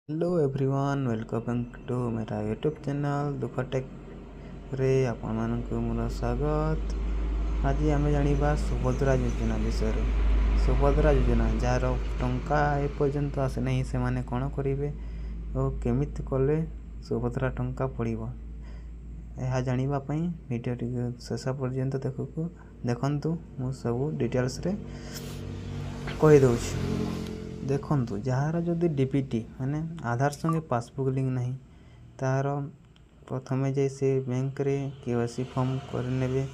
Hello everyone welcome to मेरा YouTube channel दुख take रे आपण मानक मोर स्वागत। आज आम जाना सुभद्रा योजना विषय। सुभद्रा योजना जार टंका एपर्यंत आसी नहीं से माने कौन करेंगे और केमिति कले सुभद्रा टंका पड़ो यह जानापी भिडियो शेष पर्यंत देखु मु सब डिटेल्स रे कहीदे। देखु जार जदि डीपीटी माने आधार संगे पासबुक लिंक नहीं तार प्रथमे जाए से बैंक रे केवाईसी फॉर्म करने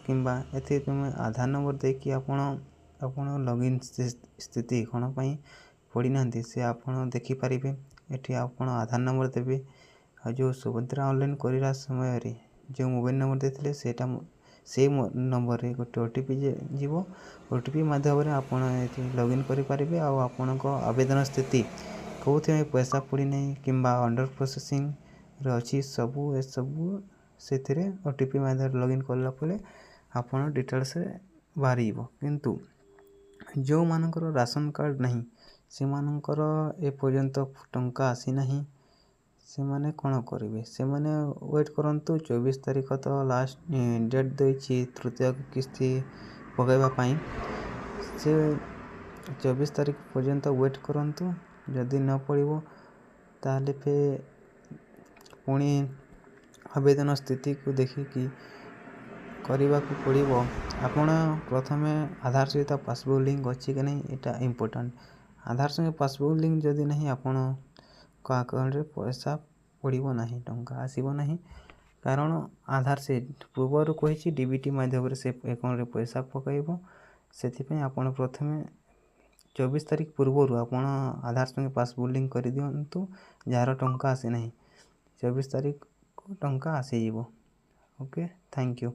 किंबा एथि तुम आधार नंबर देकी आपण लॉगिन स्थिति कौन पाई पड़ी ना से आपण देखिपारे। ये आपण आधार नंबर देवे आ जो सुभद्रा ऑनलाइन करने समय रे जो मोबाइल नंबर देते से नंबर रे गोटे ओटीपी जीव ओटीपी माध्यम आप लॉगिन करेंगे आपण आवेदन स्थिति कौन पैसा पड़ी नहीं किंबा अंडर प्रोसेसिंग अच्छी सबू ए सबू से ओटीपी माध्यम लॉगिन कला आपण डिटेल्स बाहर किंतु जो मानकर राशन कार्ड नहीं से मानकर ए पर्यंत टंका आसी नहीं से माने कौन करेंगे से माने वेट करंतु 24 तारीख तो लास्ट डेट देछि तृतीय किस्ती पकड़ापी से 24 तारीख पर्यंत वेट करंतु जदि न पड़ो ताले फे पुणी आवेदन स्थिति को देखिकी करने को पड़ो। आपण प्रथमे आधार सहित पासबुक लिंक अच्छी कि नहीं यहाँ इम्पोर्टाट आधार संगे पासबुक लिंक जदि नहीं आपण अकाउंट रे पैसा पड़ो ना टंका आसब ना कारण आधार से पूर्वर कही डीबीटी माध्यम से अकाउंट रे पैसा पकड़ से आपण प्रथमे 24 तारीख पूर्वर आपण आधार संगे पासबुक लिंक कर दिंतु जार टंका आसी ना 24 तारीख को टंका आसीज। Okay thank you.